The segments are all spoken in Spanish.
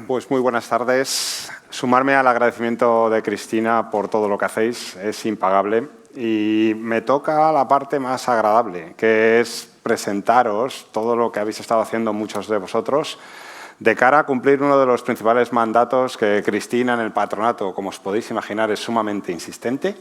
Pues muy buenas tardes. Sumarme al agradecimiento de Cristina por todo lo que hacéis, es impagable. Y me toca la parte más agradable, que es presentaros todo lo que habéis estado haciendo muchos de vosotros de cara a cumplir uno de los principales mandatos que Cristina en el patronato, como os podéis imaginar, es sumamente insistente,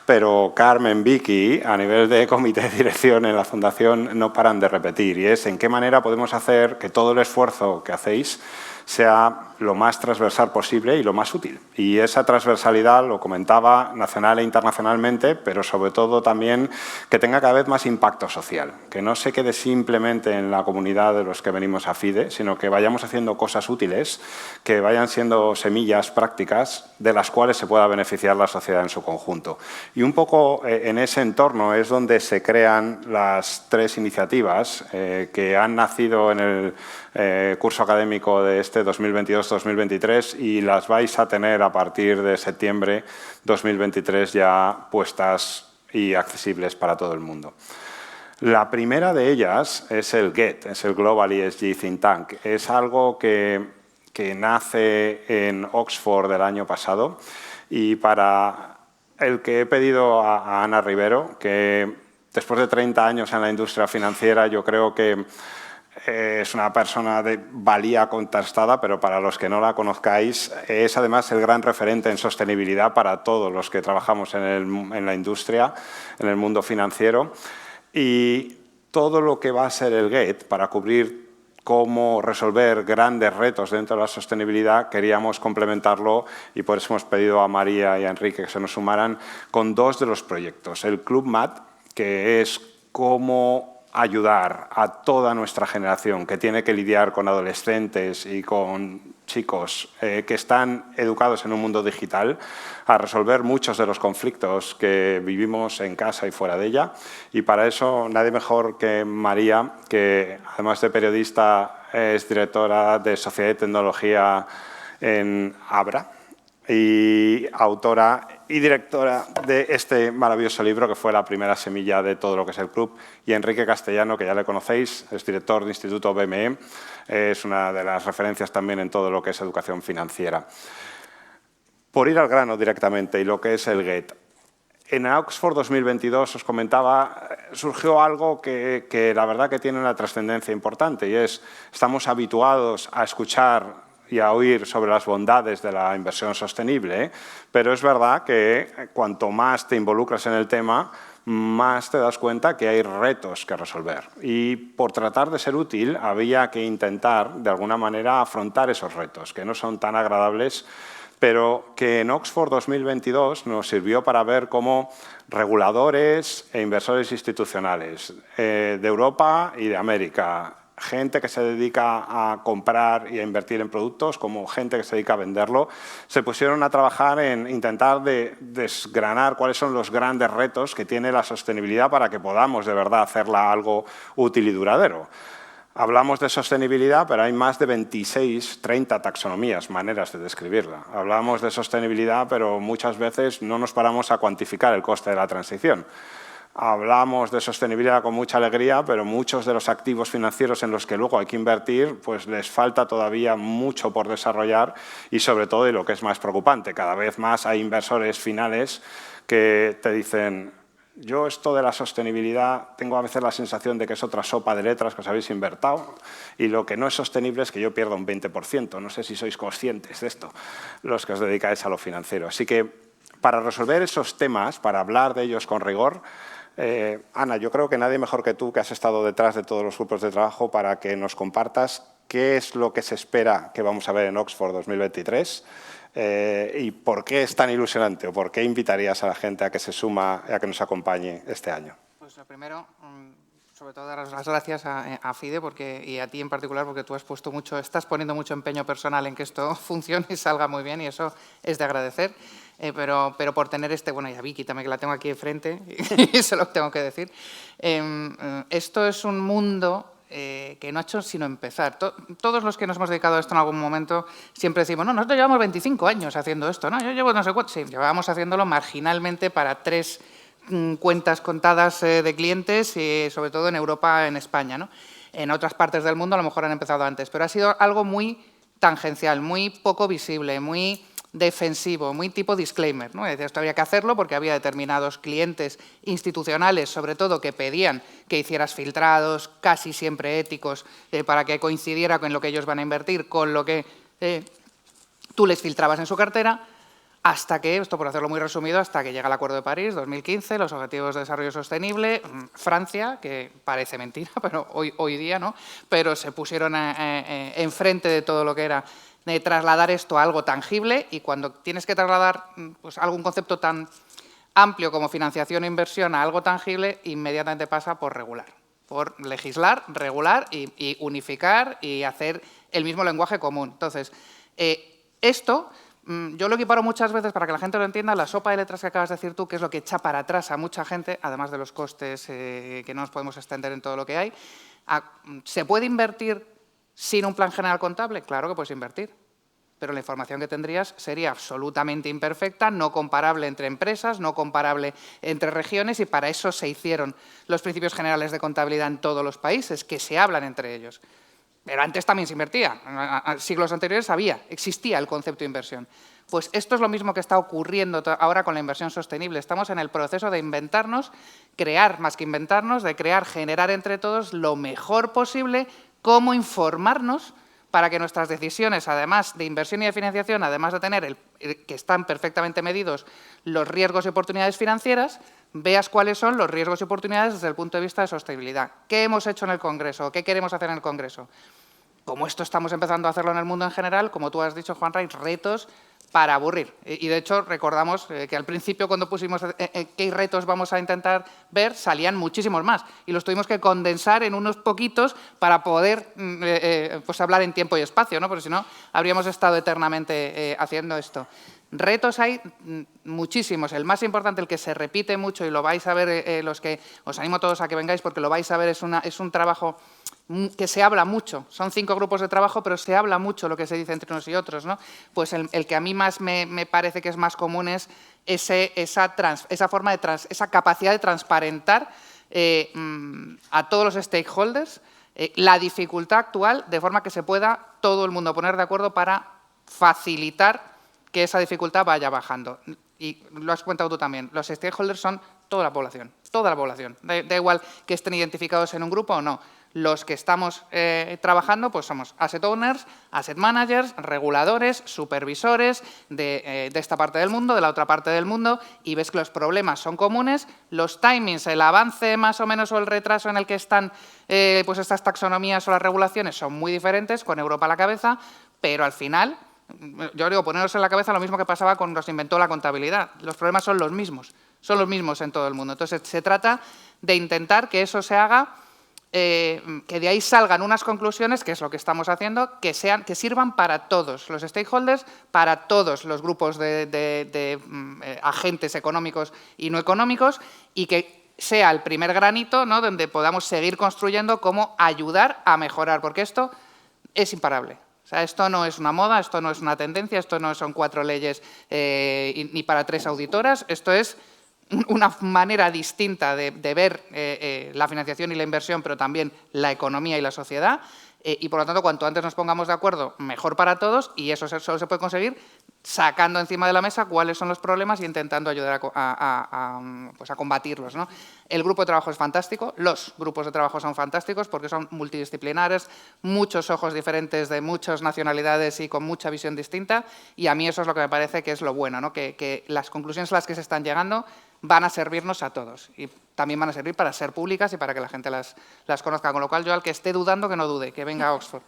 pero Carmen, Vicky, a nivel de comité de dirección en la Fundación, no paran de repetir, y es en qué manera podemos hacer que todo el esfuerzo que hacéis sea lo más transversal posible y lo más útil. Y esa transversalidad, lo comentaba, nacional e internacionalmente, pero sobre todo también que tenga cada vez más impacto social, que no se quede simplemente en la comunidad de los que venimos a FIDE, sino que vayamos haciendo cosas útiles, que vayan siendo semillas prácticas de las cuales se pueda beneficiar la sociedad en su conjunto. Y un poco en ese entorno es donde se crean las tres iniciativas que han nacido en el curso académico de este 2022-2023 y las vais a tener a partir de septiembre 2023 ya puestas y accesibles para todo el mundo. La primera de ellas es el GET, es el Global ESG Think Tank. Es algo que nace en Oxford el año pasado y para el que he pedido a Ana Rivero, que después de 30 años en la industria financiera yo creo que es una persona de valía contrastada, pero para los que no la conozcáis, es además el gran referente en sostenibilidad para todos los que trabajamos en la industria, en el mundo financiero. Y todo lo que va a ser el GATE para cubrir cómo resolver grandes retos dentro de la sostenibilidad, queríamos complementarlo y por eso hemos pedido a María y a Enrique que se nos sumaran con dos de los proyectos. El Club MAT, que es cómo ayudar a toda nuestra generación que tiene que lidiar con adolescentes y con chicos que están educados en un mundo digital a resolver muchos de los conflictos que vivimos en casa y fuera de ella. Y para eso nadie mejor que María, que además de periodista es directora de Sociedad y Tecnología en Abra y autora y directora de este maravilloso libro que fue la primera semilla de todo lo que es el club, y Enrique Castellano, que ya le conocéis, es director del Instituto BME, es una de las referencias también en todo lo que es educación financiera. Por ir al grano directamente y lo que es el GATE. En Oxford 2022, os comentaba, surgió algo que la verdad que tiene una trascendencia importante y es, estamos habituados a escuchar y a oír sobre las bondades de la inversión sostenible, pero es verdad que cuanto más te involucras en el tema, más te das cuenta que hay retos que resolver. Y por tratar de ser útil, había que intentar, de alguna manera, afrontar esos retos, que no son tan agradables, pero que en Oxford 2022 nos sirvió para ver cómo reguladores e inversores institucionales de Europa y de América, gente que se dedica a comprar y a invertir en productos, como gente que se dedica a venderlo, se pusieron a trabajar en intentar desgranar cuáles son los grandes retos que tiene la sostenibilidad para que podamos de verdad hacerla algo útil y duradero. Hablamos de sostenibilidad, pero hay más de 26, 30 taxonomías, maneras de describirla. Hablamos de sostenibilidad, pero muchas veces no nos paramos a cuantificar el coste de la transición. Hablamos de sostenibilidad con mucha alegría, pero muchos de los activos financieros en los que luego hay que invertir, pues les falta todavía mucho por desarrollar y sobre todo, y lo que es más preocupante, cada vez más hay inversores finales que te dicen: yo esto de la sostenibilidad tengo a veces la sensación de que es otra sopa de letras que os habéis inventado y lo que no es sostenible es que yo pierda un 20%. No sé si sois conscientes de esto, los que os dedicáis a lo financiero. Así que para resolver esos temas, para hablar de ellos con rigor, Ana, yo creo que nadie mejor que tú, que has estado detrás de todos los grupos de trabajo, para que nos compartas qué es lo que se espera que vamos a ver en Oxford 2023 y por qué es tan ilusionante o por qué invitarías a la gente a que se suma y a que nos acompañe este año. Pues lo primero, sobre todo dar las gracias a FIDE y a ti en particular, porque tú estás poniendo mucho empeño personal en que esto funcione y salga muy bien, y eso es de agradecer. Pero por tener bueno, y a Vicky también, que la tengo aquí enfrente, y se lo tengo que decir. Esto es un mundo que no ha hecho sino empezar. Todos los que nos hemos dedicado a esto en algún momento siempre decimos: no, nosotros llevamos 25 años haciendo esto, ¿no? Yo llevo no sé cuánto. Sí, llevábamos haciéndolo marginalmente para 3 cuentas contadas de clientes, y sobre todo en Europa, en España, ¿no? En otras partes del mundo a lo mejor han empezado antes, pero ha sido algo muy tangencial, muy poco visible, muy defensivo, muy tipo disclaimer, ¿no? Es decir, esto había que hacerlo porque había determinados clientes institucionales, sobre todo, que pedían que hicieras filtrados, casi siempre éticos, para que coincidiera con lo que ellos van a invertir, con lo que tú les filtrabas en su cartera, hasta que, esto por hacerlo muy resumido, hasta que llega el Acuerdo de París, 2015, los Objetivos de Desarrollo Sostenible, Francia, que parece mentira, pero hoy día no, pero se pusieron enfrente de todo lo que era de trasladar esto a algo tangible, y cuando tienes que trasladar pues, algún concepto tan amplio como financiación e inversión a algo tangible, inmediatamente pasa por regular, por legislar, regular y unificar y hacer el mismo lenguaje común. Entonces, esto yo lo equiparo muchas veces, para que la gente lo entienda, la sopa de letras que acabas de decir tú, que es lo que echa para atrás a mucha gente, además de los costes que no nos podemos extender en todo lo que hay. ¿Se puede invertir sin un plan general contable? Claro que puedes invertir, pero la información que tendrías sería absolutamente imperfecta, no comparable entre empresas, no comparable entre regiones, y para eso se hicieron los principios generales de contabilidad en todos los países, que se hablan entre ellos. Pero antes también se invertía. En siglos anteriores existía el concepto de inversión. Pues esto es lo mismo que está ocurriendo ahora con la inversión sostenible. Estamos en el proceso de inventarnos, crear más que inventarnos, de crear, generar entre todos lo mejor posible, cómo informarnos para que nuestras decisiones, además de inversión y de financiación, además de tener que están perfectamente medidos los riesgos y oportunidades financieras, veas cuáles son los riesgos y oportunidades desde el punto de vista de sostenibilidad. ¿Qué hemos hecho en el Congreso? ¿Qué queremos hacer en el Congreso? Como esto estamos empezando a hacerlo en el mundo en general, como tú has dicho, Juanra, hay retos para aburrir. Y de hecho, recordamos que al principio, cuando pusimos qué retos vamos a intentar ver, salían muchísimos más. Y los tuvimos que condensar en unos poquitos para poder pues hablar en tiempo y espacio, ¿no? Porque si no, habríamos estado eternamente haciendo esto. Retos hay muchísimos. El más importante, el que se repite mucho, y lo vais a ver los que... Os animo a todos a que vengáis porque lo vais a ver, es un trabajo que se habla mucho. Son 5 grupos de trabajo, pero se habla mucho lo que se dice entre unos y otros, ¿no? Pues el que a mí más me parece que es más común es esa capacidad de transparentar a todos los stakeholders la dificultad actual, de forma que se pueda todo el mundo poner de acuerdo para facilitar que esa dificultad vaya bajando. Y lo has comentado tú también, los stakeholders son toda la población, toda la población. Da igual que estén identificados en un grupo o no. Los que estamos trabajando pues somos asset owners, asset managers, reguladores, supervisores de esta parte del mundo, de la otra parte del mundo, y ves que los problemas son comunes, los timings, el avance más o menos o el retraso en el que están pues estas taxonomías o las regulaciones son muy diferentes, con Europa a la cabeza, pero al final... Yo digo, poneros en la cabeza lo mismo que pasaba cuando se inventó la contabilidad. Los problemas son los mismos en todo el mundo. Entonces, se trata de intentar que eso se haga, que de ahí salgan unas conclusiones, que es lo que estamos haciendo, que sirvan para todos los stakeholders, para todos los grupos de agentes económicos y no económicos, y que sea el primer granito, ¿no?, donde podamos seguir construyendo cómo ayudar a mejorar, porque esto es imparable. O sea, esto no es una moda, esto no es una tendencia, esto no son 4 leyes ni para 3 auditoras, esto es una manera distinta de ver la financiación y la inversión, pero también la economía y la sociedad, y por lo tanto, cuanto antes nos pongamos de acuerdo, mejor para todos, y eso solo se puede conseguir sacando encima de la mesa cuáles son los problemas y intentando ayudar pues a combatirlos, ¿no? El grupo de trabajo es fantástico, los grupos de trabajo son fantásticos porque son multidisciplinares, muchos ojos diferentes de muchas nacionalidades y con mucha visión distinta, y a mí eso es lo que me parece que es lo bueno, ¿no? Que las conclusiones a las que se están llegando van a servirnos a todos y también van a servir para ser públicas y para que la gente las conozca, con lo cual yo al que esté dudando que no dude, que venga a Oxford.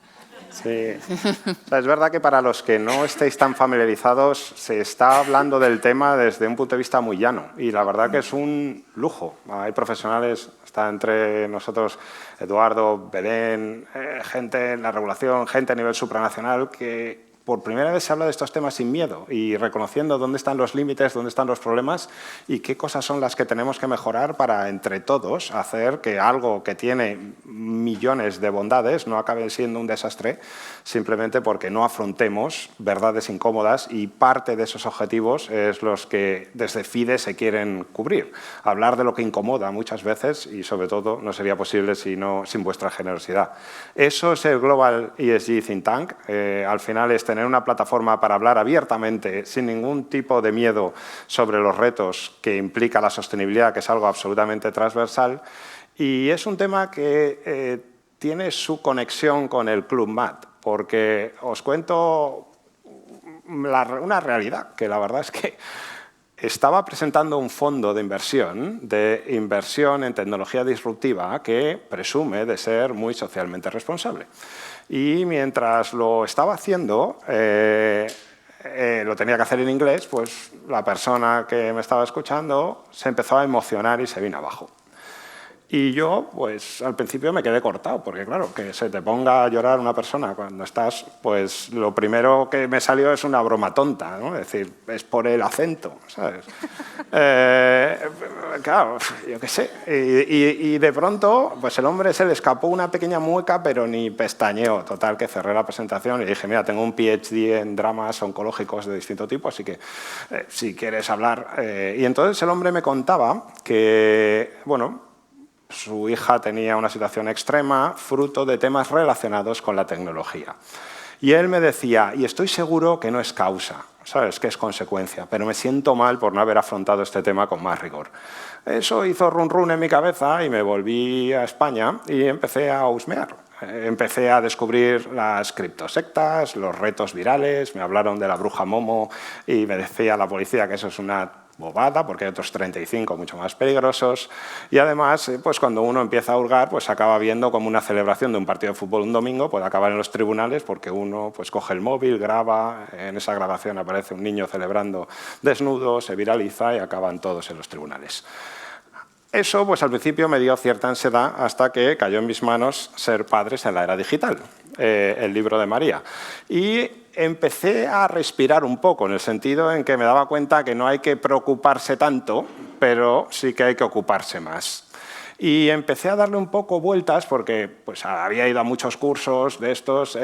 Sí, o sea, es verdad que para los que no estéis tan familiarizados se está hablando del tema desde un punto de vista muy llano y la verdad que es un lujo. Hay profesionales, está entre nosotros Eduardo, Belén, gente en la regulación, gente a nivel supranacional que por primera vez se habla de estos temas sin miedo y reconociendo dónde están los límites, dónde están los problemas y qué cosas son las que tenemos que mejorar para, entre todos, hacer que algo que tiene millones de bondades no acabe siendo un desastre simplemente porque no afrontemos verdades incómodas, y parte de esos objetivos es los que desde FIDE se quieren cubrir. Hablar de lo que incomoda muchas veces, y sobre todo no sería posible sin vuestra generosidad. Eso es el Global ESG Think Tank. Al final es tener una plataforma para hablar abiertamente, sin ningún tipo de miedo, sobre los retos que implica la sostenibilidad, que es algo absolutamente transversal. Y es un tema que tiene su conexión con el Club MAT, porque os cuento una realidad, que la verdad es que estaba presentando un fondo de inversión en tecnología disruptiva que presume de ser muy socialmente responsable. Y mientras lo estaba haciendo, lo tenía que hacer en inglés, pues la persona que me estaba escuchando se empezó a emocionar y se vino abajo. Y yo, pues, al principio me quedé cortado, porque, claro, que se te ponga a llorar una persona cuando estás, pues, lo primero que me salió es una broma tonta, ¿no? Es decir, es por el acento, ¿sabes? Claro, yo qué sé. Y de pronto, pues, el hombre se le escapó una pequeña mueca, pero ni pestañeó. Total, que cerré la presentación y dije, mira, tengo un PhD en dramas oncológicos de distinto tipo, así que, si quieres hablar... Y entonces el hombre me contaba que, bueno, su hija tenía una situación extrema, fruto de temas relacionados con la tecnología. Y él me decía, y estoy seguro que no es causa, ¿sabes?, que es consecuencia, pero me siento mal por no haber afrontado este tema con más rigor. Eso hizo run run en mi cabeza y me volví a España y empecé a husmear. Empecé a descubrir las criptosectas, los retos virales, me hablaron de la bruja Momo y me decía la policía que eso es una bobada, porque hay otros 35 mucho más peligrosos. Y además, pues cuando uno empieza a hurgar, pues acaba viendo como una celebración de un partido de fútbol un domingo puede acabar en los tribunales, porque uno pues coge el móvil, graba, en esa grabación aparece un niño celebrando desnudo, se viraliza y acaban todos en los tribunales. Eso, pues al principio me dio cierta ansiedad hasta que cayó en mis manos Ser padres en la era digital, el libro de María. Y empecé a respirar un poco, en el sentido en que me daba cuenta que no hay que preocuparse tanto, pero sí que hay que ocuparse más. Y empecé a darle un poco vueltas porque pues, había ido a muchos cursos de estos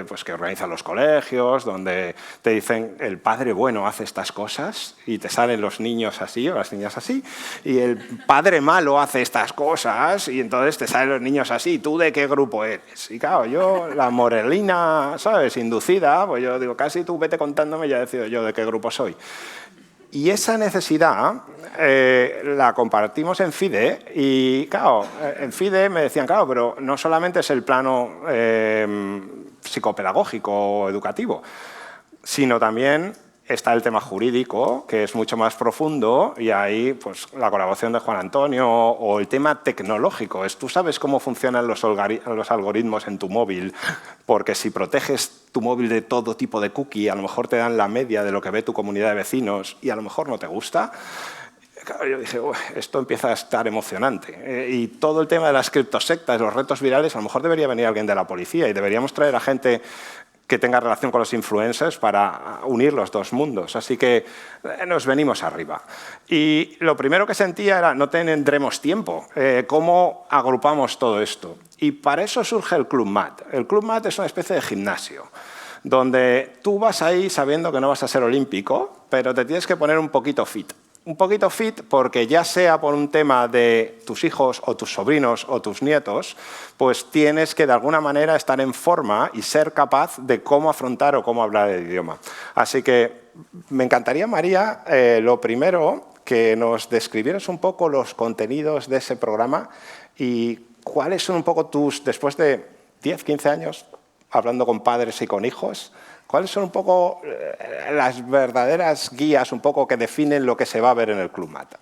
pues, que organizan los colegios, donde te dicen el padre bueno hace estas cosas y te salen los niños así o las niñas así, y el padre malo hace estas cosas y entonces te salen los niños así. ¿Tú de qué grupo eres? Y claro, yo, la morelina, ¿sabes?, inducida, pues yo digo, casi tú vete contándome y ya decido yo de qué grupo soy. Y esa necesidad la compartimos en FIDE y, claro, en FIDE me decían, claro, pero no solamente es el plano psicopedagógico o educativo, sino también está el tema jurídico, que es mucho más profundo, y ahí pues, la colaboración de Juan Antonio, o el tema tecnológico. Tú sabes cómo funcionan los algoritmos en tu móvil, porque si proteges tu móvil de todo tipo de cookie, a lo mejor te dan la media de lo que ve tu comunidad de vecinos y a lo mejor no te gusta. Claro, yo dije, esto empieza a estar emocionante. Y todo el tema de las criptosectas, los retos virales, a lo mejor debería venir alguien de la policía y deberíamos traer a gente que tenga relación con los influencers para unir los dos mundos. Así que nos venimos arriba. Y lo primero que sentía era, no tendremos tiempo. ¿Cómo agrupamos todo esto? Y para eso surge el Club MAT. El Club MAT es una especie de gimnasio, donde tú vas ahí sabiendo que no vas a ser olímpico, pero te tienes que poner un poquito fit. Un poquito fit porque ya sea por un tema de tus hijos o tus sobrinos o tus nietos, pues tienes que de alguna manera estar en forma y ser capaz de cómo afrontar o cómo hablar el idioma. Así que me encantaría, María, lo primero, que nos describieras un poco los contenidos de ese programa y cuáles son un poco después de 10, 15 años hablando con padres y con hijos, ¿cuáles son un poco las verdaderas guías un poco que definen lo que se va a ver en el Club MAT?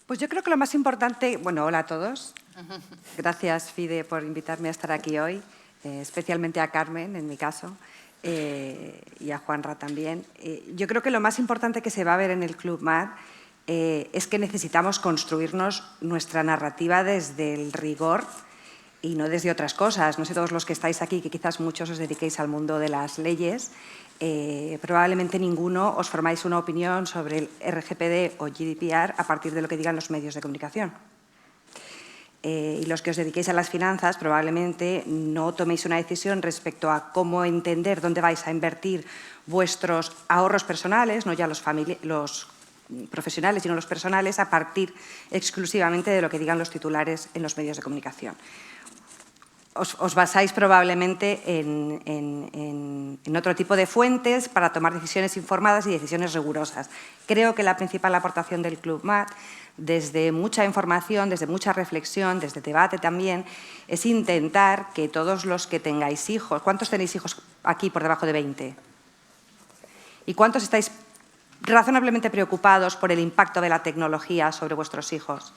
Pues yo creo que lo más importante... Bueno, hola a todos. Gracias, FIDE, por invitarme a estar aquí hoy, especialmente a Carmen, en mi caso, y a Juanra también. Yo creo que lo más importante que se va a ver en el Club MAT es que necesitamos construirnos nuestra narrativa desde el rigor y no desde otras cosas. No sé, todos los que estáis aquí, que quizás muchos os dediquéis al mundo de las leyes, probablemente ninguno os formáis una opinión sobre el RGPD o GDPR a partir de lo que digan los medios de comunicación. Y los que os dediquéis a las finanzas probablemente no toméis una decisión respecto a cómo entender dónde vais a invertir vuestros ahorros personales, no ya los profesionales, sino los personales, a partir exclusivamente de lo que digan los titulares en los medios de comunicación. Os basáis probablemente en otro tipo de fuentes para tomar decisiones informadas y decisiones rigurosas. Creo que la principal aportación del Club MAT, desde mucha información, desde mucha reflexión, desde debate también, es intentar que todos los que tengáis hijos, ¿cuántos tenéis hijos aquí por debajo de 20? ¿Y cuántos estáis razonablemente preocupados por el impacto de la tecnología sobre vuestros hijos?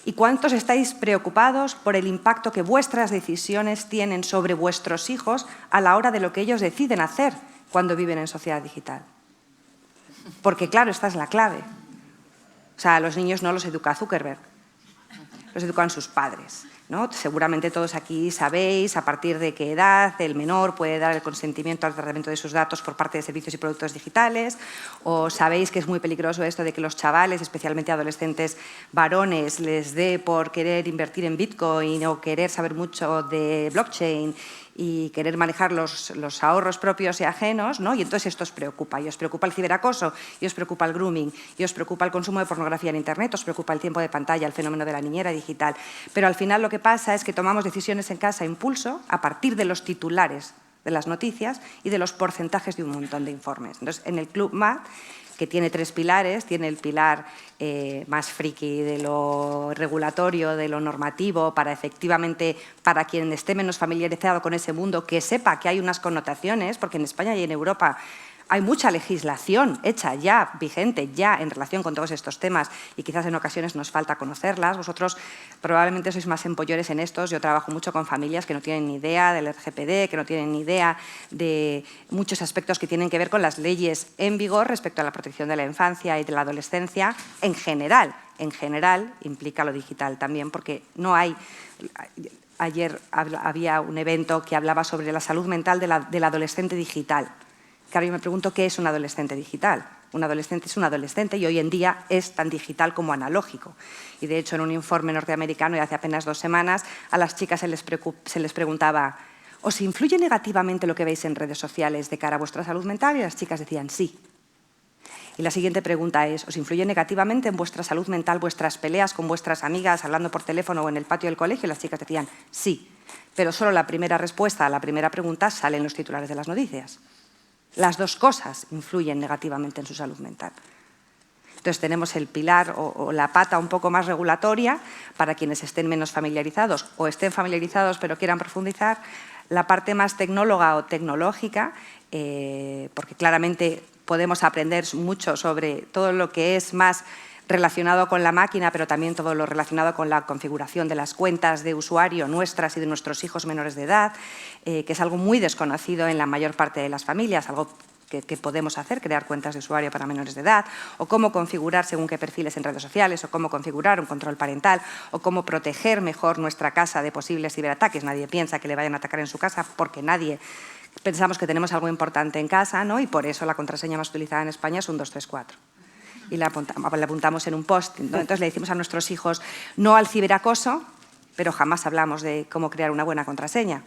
¿Y cuántos estáis preocupados por el impacto que vuestras decisiones tienen sobre vuestros hijos a la hora de lo que ellos deciden hacer cuando viven en sociedad digital? Porque, claro, esta es la clave. O sea, a los niños no los educa Zuckerberg, los educan sus padres, ¿no? Seguramente todos aquí sabéis a partir de qué edad el menor puede dar el consentimiento al tratamiento de sus datos por parte de servicios y productos digitales, o sabéis que es muy peligroso esto de que los chavales, especialmente adolescentes varones, les dé por querer invertir en Bitcoin o querer saber mucho de blockchain y querer manejar los ahorros propios y ajenos, ¿no? Y entonces esto os preocupa. Y os preocupa el ciberacoso, y os preocupa el grooming, y os preocupa el consumo de pornografía en Internet, os preocupa el tiempo de pantalla, el fenómeno de la niñera digital. Pero al final lo que pasa es que tomamos decisiones en casa a impulso a partir de los titulares de las noticias y de los porcentajes de un montón de informes. Entonces, en el Club MAT, que tiene 3 pilares, tiene el pilar más friki de lo regulatorio, de lo normativo, para efectivamente, para quien esté menos familiarizado con ese mundo, que sepa que hay unas connotaciones, porque en España y en Europa hay mucha legislación hecha ya, vigente ya, en relación con todos estos temas y quizás en ocasiones nos falta conocerlas. Vosotros probablemente sois más empollores en estos. Yo trabajo mucho con familias que no tienen ni idea del RGPD, que no tienen ni idea de muchos aspectos que tienen que ver con las leyes en vigor respecto a la protección de la infancia y de la adolescencia en general. En general implica lo digital también, porque no hay... Ayer había un evento que hablaba sobre la salud mental del adolescente digital. Claro, yo me pregunto qué es un adolescente digital. Un adolescente es un adolescente y hoy en día es tan digital como analógico. Y de hecho, en un informe norteamericano de hace apenas 2 semanas, a las chicas se les preguntaba: ¿os influye negativamente lo que veis en redes sociales de cara a vuestra salud mental? Y las chicas decían sí. Y la siguiente pregunta es: ¿os influye negativamente en vuestra salud mental vuestras peleas con vuestras amigas hablando por teléfono o en el patio del colegio? Y las chicas decían sí. Pero solo la primera respuesta a la primera pregunta sale en los titulares de las noticias. Las dos cosas influyen negativamente en su salud mental. Entonces tenemos el pilar o la pata un poco más regulatoria para quienes estén menos familiarizados o estén familiarizados pero quieran profundizar, la parte más tecnóloga o tecnológica, porque claramente podemos aprender mucho sobre todo lo que es más relacionado con la máquina, pero también todo lo relacionado con la configuración de las cuentas de usuario nuestras y de nuestros hijos menores de edad, que es algo muy desconocido en la mayor parte de las familias, algo que podemos hacer, crear cuentas de usuario para menores de edad, o cómo configurar según qué perfiles en redes sociales, o cómo configurar un control parental, o cómo proteger mejor nuestra casa de posibles ciberataques. Nadie piensa que le vayan a atacar en su casa porque nadie... Pensamos que tenemos algo importante en casa, ¿no? Y por eso la contraseña más utilizada en España es 123 y la apuntamos en un post, ¿no? Entonces le decimos a nuestros hijos no al ciberacoso, pero jamás hablamos de cómo crear una buena contraseña,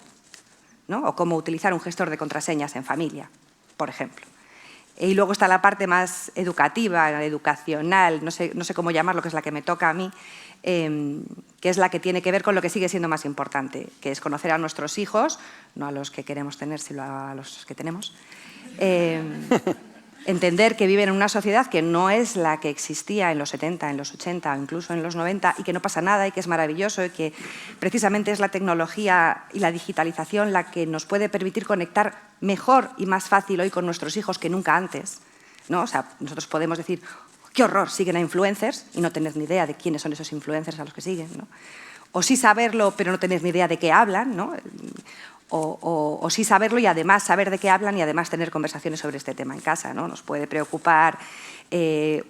¿no? O cómo utilizar un gestor de contraseñas en familia, por ejemplo. Y luego está la parte más educativa, educacional, no sé cómo llamarlo, que es la que me toca a mí, que es la que tiene que ver con lo que sigue siendo más importante, que es conocer a nuestros hijos, no a los que queremos tener, sino a los que tenemos. Entender que viven en una sociedad que no es la que existía en los 70, en los 80 o incluso en los 90 y que no pasa nada y que es maravilloso y que precisamente es la tecnología y la digitalización la que nos puede permitir conectar mejor y más fácil hoy con nuestros hijos que nunca antes, ¿no? O sea, nosotros podemos decir, qué horror, siguen a influencers y no tener ni idea de quiénes son esos influencers a los que siguen, ¿no? O sí saberlo pero no tener ni idea de qué hablan, ¿no? O sí saberlo y además saber de qué hablan y además tener conversaciones sobre este tema en casa, ¿no? Nos puede preocupar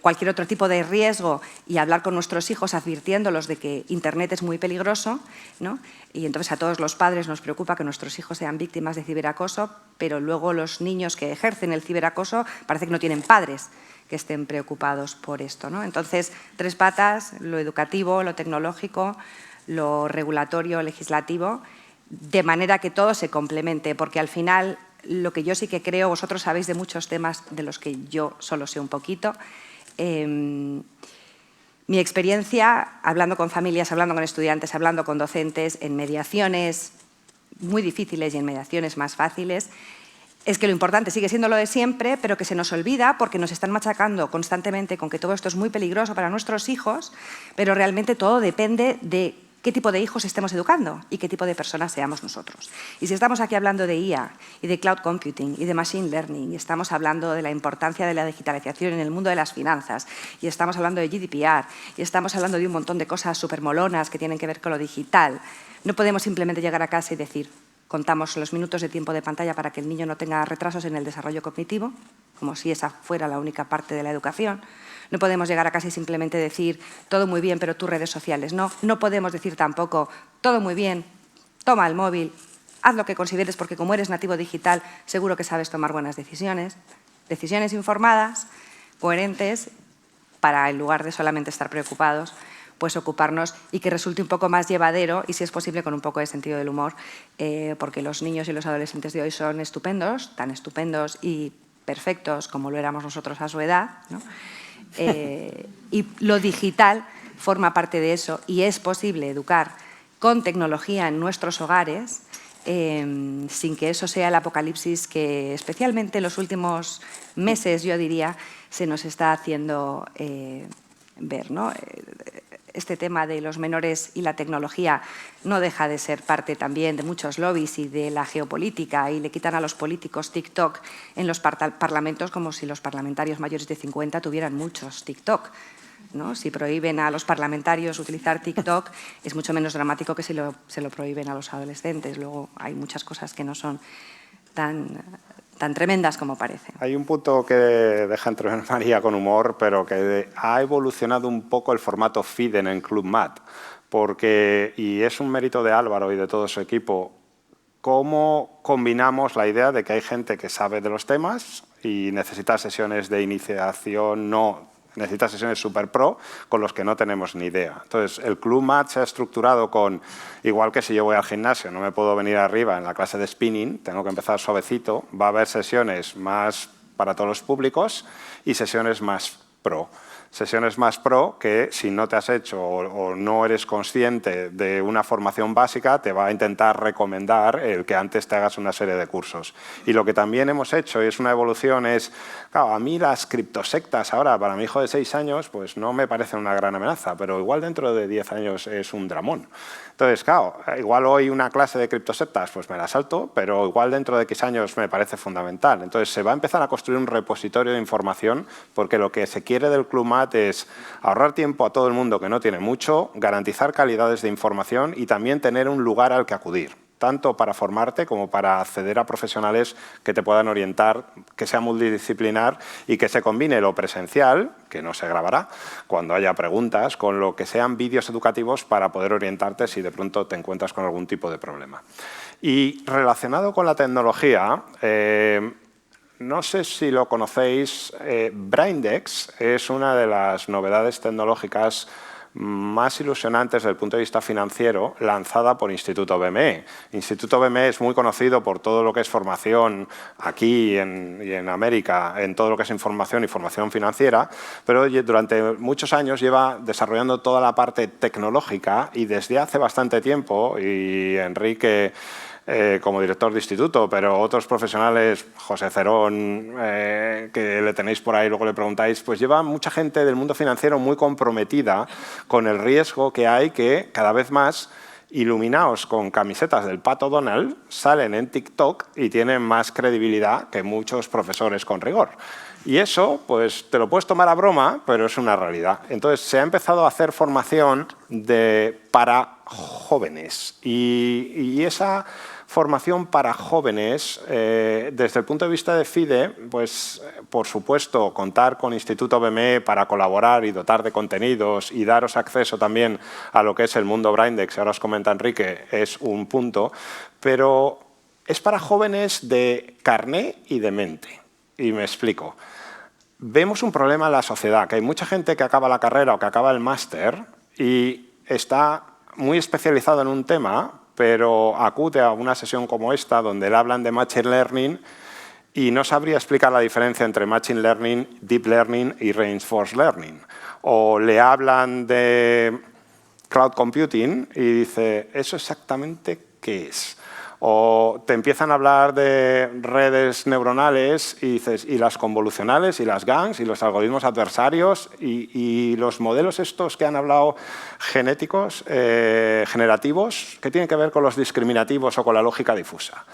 cualquier otro tipo de riesgo y hablar con nuestros hijos advirtiéndolos de que Internet es muy peligroso, ¿no? Y entonces a todos los padres nos preocupa que nuestros hijos sean víctimas de ciberacoso, pero luego los niños que ejercen el ciberacoso parece que no tienen padres que estén preocupados por esto, ¿no? Entonces, 3 patas, lo educativo, lo tecnológico, lo regulatorio, legislativo, de manera que todo se complemente, porque al final lo que yo sí que creo, vosotros sabéis de muchos temas de los que yo solo sé un poquito. Mi experiencia, hablando con familias, hablando con estudiantes, hablando con docentes, en mediaciones muy difíciles y en mediaciones más fáciles, es que lo importante sigue siendo lo de siempre, pero que se nos olvida porque nos están machacando constantemente con que todo esto es muy peligroso para nuestros hijos, pero realmente todo depende de qué tipo de hijos estemos educando y qué tipo de personas seamos nosotros. Y si estamos aquí hablando de IA y de cloud computing y de machine learning y estamos hablando de la importancia de la digitalización en el mundo de las finanzas y estamos hablando de GDPR y estamos hablando de un montón de cosas súper molonas que tienen que ver con lo digital, no podemos simplemente llegar a casa y decir contamos los minutos de tiempo de pantalla para que el niño no tenga retrasos en el desarrollo cognitivo, como si esa fuera la única parte de la educación. No podemos llegar a casa y simplemente decir todo muy bien, pero tus redes sociales no. No podemos decir tampoco todo muy bien, toma el móvil, haz lo que consideres porque como eres nativo digital seguro que sabes tomar buenas decisiones. Decisiones informadas, coherentes, para en lugar de solamente estar preocupados, pues ocuparnos y que resulte un poco más llevadero y si es posible con un poco de sentido del humor, porque los niños y los adolescentes de hoy son estupendos, tan estupendos y perfectos como lo éramos nosotros a su edad, ¿no? Y lo digital forma parte de eso y es posible educar con tecnología en nuestros hogares sin que eso sea el apocalipsis que especialmente en los últimos meses, yo diría, se nos está haciendo ver, ¿no? Este tema de los menores y la tecnología no deja de ser parte también de muchos lobbies y de la geopolítica y le quitan a los políticos TikTok en los parlamentos como si los parlamentarios mayores de 50 tuvieran muchos TikTok, ¿no? Si prohíben a los parlamentarios utilizar TikTok es mucho menos dramático que si se lo prohíben a los adolescentes. Luego hay muchas cosas que no son tan tremendas como parecen. Hay un punto que deja entrever María con humor, pero que ha evolucionado un poco el formato FIDE en Club Mat, y es un mérito de Álvaro y de todo su equipo, cómo combinamos la idea de que hay gente que sabe de los temas y necesita sesiones de iniciación, necesita sesiones super pro con los que no tenemos ni idea. Entonces, el Club Mat se ha estructurado con, igual que si yo voy al gimnasio, no me puedo venir arriba en la clase de spinning, tengo que empezar suavecito, va a haber sesiones más para todos los públicos y sesiones más pro. Sesiones más pro que si no te has hecho o no eres consciente de una formación básica te va a intentar recomendar el que antes te hagas una serie de cursos. Y lo que también hemos hecho, y es una evolución, es, claro, a mí las criptosectas ahora, para mi hijo de 6 años, pues no me parecen una gran amenaza, pero igual dentro de 10 años es un dramón. Entonces, claro, igual hoy una clase de criptosectas pues me la salto, pero igual dentro de X años me parece fundamental. Entonces, se va a empezar a construir un repositorio de información porque lo que se quiere del Club Mat es ahorrar tiempo a todo el mundo que no tiene mucho, garantizar calidades de información y también tener un lugar al que acudir, tanto para formarte como para acceder a profesionales que te puedan orientar, que sea multidisciplinar y que se combine lo presencial, que no se grabará, cuando haya preguntas, con lo que sean vídeos educativos para poder orientarte si de pronto te encuentras con algún tipo de problema. Y relacionado con la tecnología, no sé si lo conocéis, Braindex es una de las novedades tecnológicas más ilusionantes desde el punto de vista financiero, lanzada por Instituto BME. Instituto BME es muy conocido por todo lo que es formación aquí y en América, en todo lo que es información y formación financiera, pero durante muchos años lleva desarrollando toda la parte tecnológica y desde hace bastante tiempo, y Enrique como director de instituto, pero otros profesionales, José Cerón, que le tenéis por ahí, luego le preguntáis, pues lleva mucha gente del mundo financiero muy comprometida con el riesgo que hay que cada vez más iluminaos con camisetas del Pato Donald salen en TikTok y tienen más credibilidad que muchos profesores con rigor. Y eso, pues te lo puedes tomar a broma, pero es una realidad. Entonces, se ha empezado a hacer formación para jóvenes y esa formación para jóvenes, desde el punto de vista de FIDE, pues por supuesto contar con Instituto BME para colaborar y dotar de contenidos y daros acceso también a lo que es el mundo Braindex, ahora os comenta Enrique, es un punto, pero es para jóvenes de carné y de mente. Y me explico. Vemos un problema en la sociedad, que hay mucha gente que acaba la carrera o que acaba el máster y está muy especializado en un tema, pero acude a una sesión como esta donde le hablan de Machine Learning y no sabría explicar la diferencia entre Machine Learning, Deep Learning y Reinforced Learning. O le hablan de Cloud Computing y dice, ¿eso exactamente qué es? O te empiezan a hablar de redes neuronales y dices, ¿y las convolucionales, y las GANs, y los algoritmos adversarios, y los modelos estos que han hablado genéticos, generativos, que tienen que ver con los discriminativos o con la lógica difusa?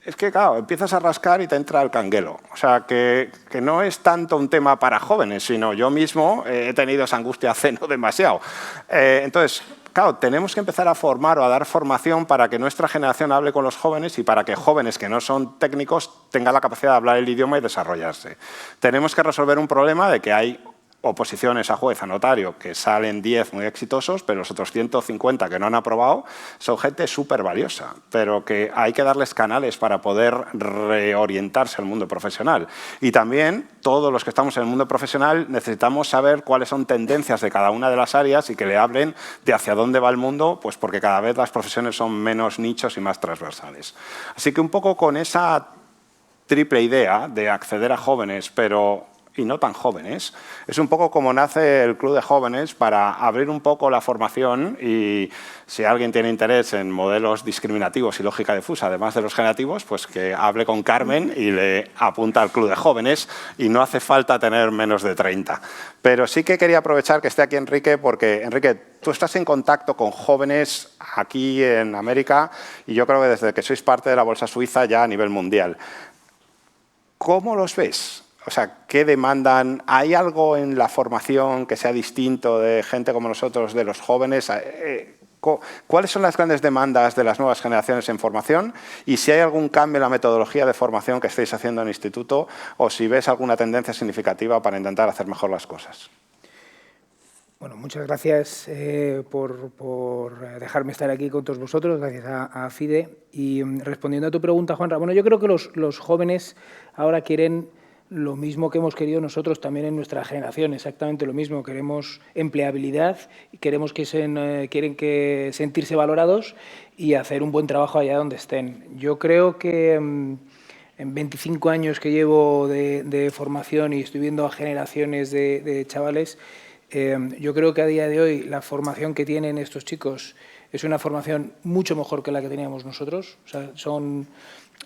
Es que, claro, empiezas a rascar y te entra el canguelo. O sea, que no es tanto un tema para jóvenes, sino yo mismo he tenido esa angustia hace no demasiado. Entonces, claro, tenemos que empezar a formar o a dar formación para que nuestra generación hable con los jóvenes y para que jóvenes que no son técnicos tengan la capacidad de hablar el idioma y desarrollarse. Tenemos que resolver un problema de que hay oposiciones a juez, a notario, que salen 10 muy exitosos, pero los otros 150 que no han aprobado son gente súper valiosa, pero que hay que darles canales para poder reorientarse al mundo profesional. Y también, todos los que estamos en el mundo profesional necesitamos saber cuáles son tendencias de cada una de las áreas y que le hablen de hacia dónde va el mundo, pues porque cada vez las profesiones son menos nichos y más transversales. Así que un poco con esa triple idea de acceder a jóvenes, pero y no tan jóvenes. Es un poco como nace el Club de Jóvenes para abrir un poco la formación y si alguien tiene interés en modelos discriminativos y lógica difusa, además de los generativos, pues que hable con Carmen y le apunta al Club de Jóvenes y no hace falta tener menos de 30. Pero sí que quería aprovechar que esté aquí Enrique porque, Enrique, tú estás en contacto con jóvenes aquí en América y yo creo que desde que sois parte de la Bolsa Suiza ya a nivel mundial. ¿Cómo los ves? O sea, ¿qué demandan? ¿Hay algo en la formación que sea distinto de gente como nosotros, de los jóvenes? ¿Cuáles son las grandes demandas de las nuevas generaciones en formación? Y si hay algún cambio en la metodología de formación que estéis haciendo en el instituto o si ves alguna tendencia significativa para intentar hacer mejor las cosas. Bueno, muchas gracias por dejarme estar aquí con todos vosotros, gracias a FIDE. Y respondiendo a tu pregunta, Juanra, bueno, yo creo que los jóvenes ahora quieren lo mismo que hemos querido nosotros también en nuestra generación, exactamente lo mismo. Queremos empleabilidad, queremos quieren sentirse valorados y hacer un buen trabajo allá donde estén. Yo creo que en 25 años que llevo de formación y estoy viendo a generaciones de chavales, yo creo que a día de hoy la formación que tienen estos chicos es una formación mucho mejor que la que teníamos nosotros. O sea, son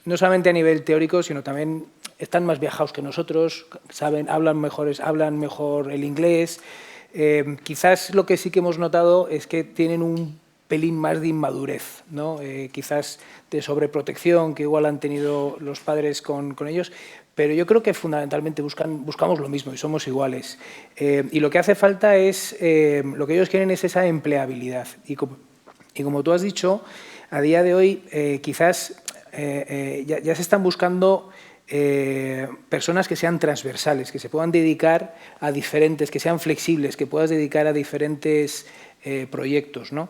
no solamente a nivel teórico, sino también están más viajados que nosotros, hablan mejor el inglés. Quizás lo que sí que hemos notado es que tienen un pelín más de inmadurez, ¿no? Quizás de sobreprotección que igual han tenido los padres con ellos, pero yo creo que fundamentalmente buscamos lo mismo y somos iguales. Y lo que hace falta es, lo que ellos quieren es esa empleabilidad. Y como tú has dicho, a día de hoy quizás ya se están buscando personas que sean transversales, que se puedan dedicar a diferentes, que sean flexibles, que puedas dedicar a diferentes proyectos, ¿no?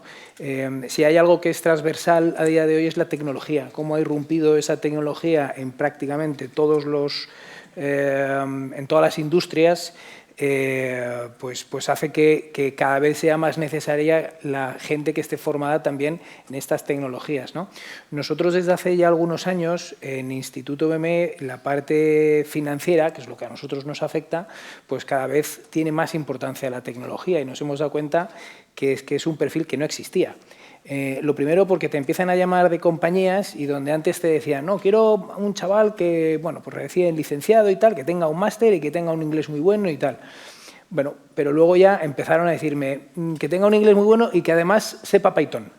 Si hay algo que es transversal a día de hoy es la tecnología, cómo ha irrumpido esa tecnología en prácticamente en todas las industrias, pues hace que cada vez sea más necesaria la gente que esté formada también en estas tecnologías, ¿no? Nosotros desde hace ya algunos años en Instituto BME la parte financiera, que es lo que a nosotros nos afecta, pues cada vez tiene más importancia la tecnología y nos hemos dado cuenta que es un perfil que no existía. Lo primero porque te empiezan a llamar de compañías y donde antes te decían, no, quiero un chaval que, bueno, pues recién licenciado y tal, que tenga un máster y que tenga un inglés muy bueno y tal. Bueno, pero luego ya empezaron a decirme que tenga un inglés muy bueno y que además sepa Python.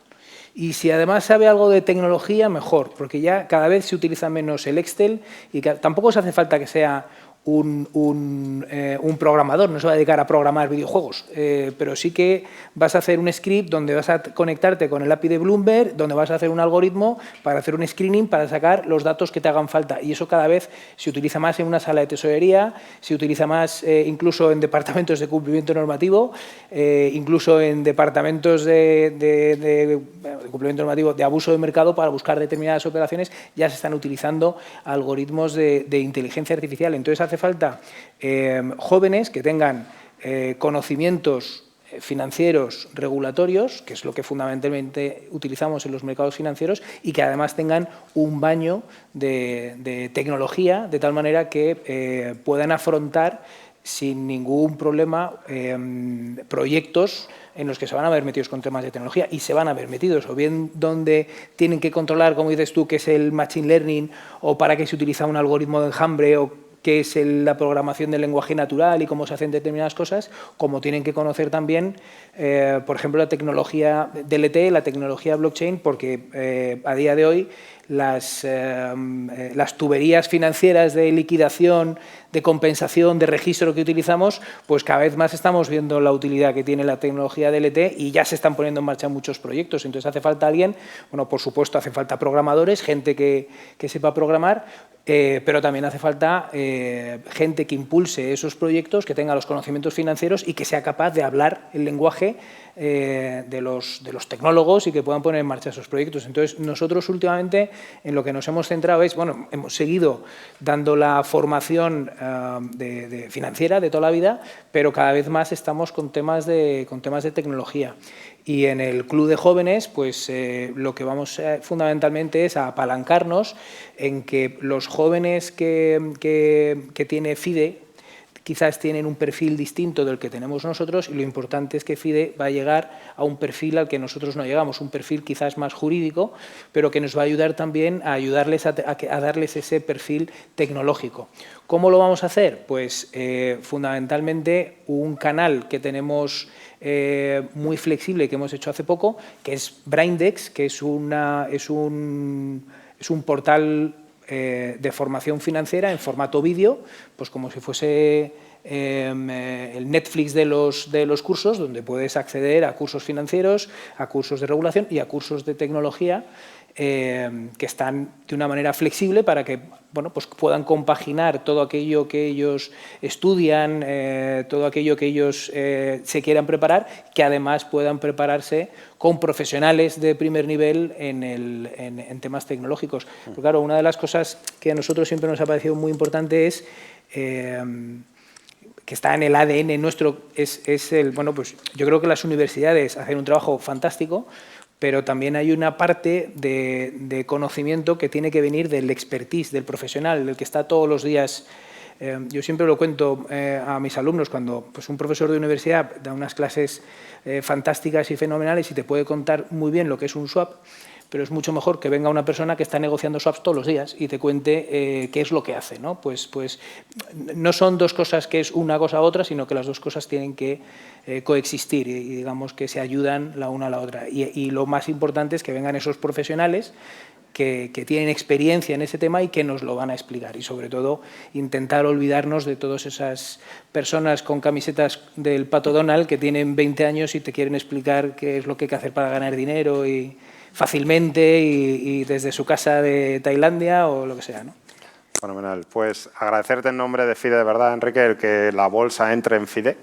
Y si además sabe algo de tecnología, mejor, porque ya cada vez se utiliza menos el Excel y que tampoco se hace falta que sea un programador, no se va a dedicar a programar videojuegos, pero sí que vas a hacer un script donde vas a conectarte con el API de Bloomberg, donde vas a hacer un algoritmo para hacer un screening para sacar los datos que te hagan falta. Y eso cada vez se utiliza más en una sala de tesorería, se utiliza más incluso en departamentos de cumplimiento normativo, incluso en departamentos de cumplimiento normativo de abuso de mercado para buscar determinadas operaciones, ya se están utilizando algoritmos de inteligencia artificial. Entonces hace falta jóvenes que tengan conocimientos financieros regulatorios, que es lo que fundamentalmente utilizamos en los mercados financieros, y que además tengan un baño de tecnología, de tal manera que puedan afrontar sin ningún problema proyectos en los que se van a ver metidos con temas de tecnología, y se van a ver metidos, o bien donde tienen que controlar, como dices tú, qué es el Machine Learning, o para qué se utiliza un algoritmo de enjambre, o qué es la programación del lenguaje natural y cómo se hacen determinadas cosas, como tienen que conocer también, por ejemplo, la tecnología DLT, la tecnología blockchain, porque a día de hoy las tuberías financieras de liquidación, de compensación, de registro que utilizamos, pues cada vez más estamos viendo la utilidad que tiene la tecnología DLT y ya se están poniendo en marcha muchos proyectos. Entonces hace falta alguien, bueno, por supuesto hace falta programadores, gente que sepa programar, pero también hace falta gente que impulse esos proyectos, que tenga los conocimientos financieros y que sea capaz de hablar el lenguaje de los tecnólogos y que puedan poner en marcha esos proyectos. Entonces, nosotros últimamente en lo que nos hemos centrado es, bueno, hemos seguido dando la formación financiera de toda la vida, pero cada vez más estamos con temas de tecnología. Y en el Club de Jóvenes, pues lo que vamos fundamentalmente es a apalancarnos en que los jóvenes que tiene FIDE quizás tienen un perfil distinto del que tenemos nosotros, y lo importante es que FIDE va a llegar a un perfil al que nosotros no llegamos, un perfil quizás más jurídico, pero que nos va a ayudar también a ayudarles a darles ese perfil tecnológico. ¿Cómo lo vamos a hacer? Pues fundamentalmente un canal que tenemos muy flexible, que hemos hecho hace poco, que es Braindex, que es un portal de formación financiera en formato vídeo, pues como si fuese el Netflix de los cursos, donde puedes acceder a cursos financieros, a cursos de regulación y a cursos de tecnología, que están de una manera flexible para que, bueno, pues puedan compaginar todo aquello que ellos estudian, todo aquello que ellos se quieran preparar, que además puedan prepararse con profesionales de primer nivel en temas tecnológicos. Porque, claro, una de las cosas que a nosotros siempre nos ha parecido muy importante es que está en el ADN nuestro, bueno, pues yo creo que las universidades hacen un trabajo fantástico, pero también hay una parte de conocimiento que tiene que venir del expertise, del profesional, del que está todos los días. Yo siempre lo cuento a mis alumnos, cuando pues, un profesor de universidad da unas clases fantásticas y fenomenales y te puede contar muy bien lo que es un swap, pero es mucho mejor que venga una persona que está negociando swaps todos los días y te cuente qué es lo que hace, ¿no? Pues no son dos cosas que es una cosa u otra, sino que las dos cosas tienen que coexistir y digamos que se ayudan la una a la otra. Y lo más importante es que vengan esos profesionales que tienen experiencia en ese tema y que nos lo van a explicar. Y sobre todo intentar olvidarnos de todas esas personas con camisetas del Pato Donald que tienen 20 años y te quieren explicar qué es lo que hay que hacer para ganar dinero y fácilmente y desde su casa de Tailandia o lo que sea, ¿no? Fenomenal. Pues agradecerte en nombre de FIDE, de verdad, Enrique, el que la bolsa entre en FIDE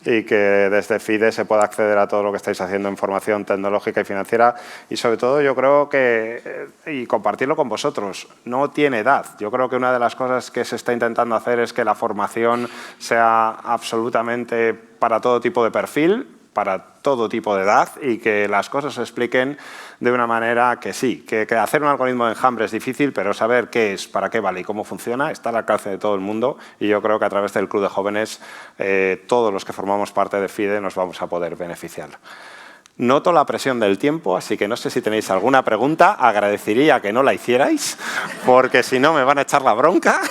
y que desde FIDE se pueda acceder a todo lo que estáis haciendo en formación tecnológica y financiera, y sobre todo yo creo que, y compartirlo con vosotros, no tiene edad. Yo creo que una de las cosas que se está intentando hacer es que la formación sea absolutamente para todo tipo de perfil, para todo tipo de edad, y que las cosas se expliquen de una manera que sí, que hacer un algoritmo de enjambre es difícil, pero saber qué es, para qué vale y cómo funciona está al alcance de todo el mundo, y yo creo que a través del Club de Jóvenes todos los que formamos parte de FIDE nos vamos a poder beneficiar. Noto la presión del tiempo, así que no sé si tenéis alguna pregunta. Agradecería que no la hicierais, porque si no me van a echar la bronca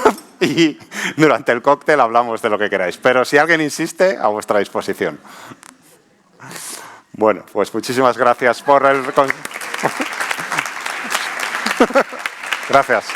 y durante el cóctel hablamos de lo que queráis. Pero si alguien insiste, a vuestra disposición. Bueno, pues muchísimas gracias por el... Gracias.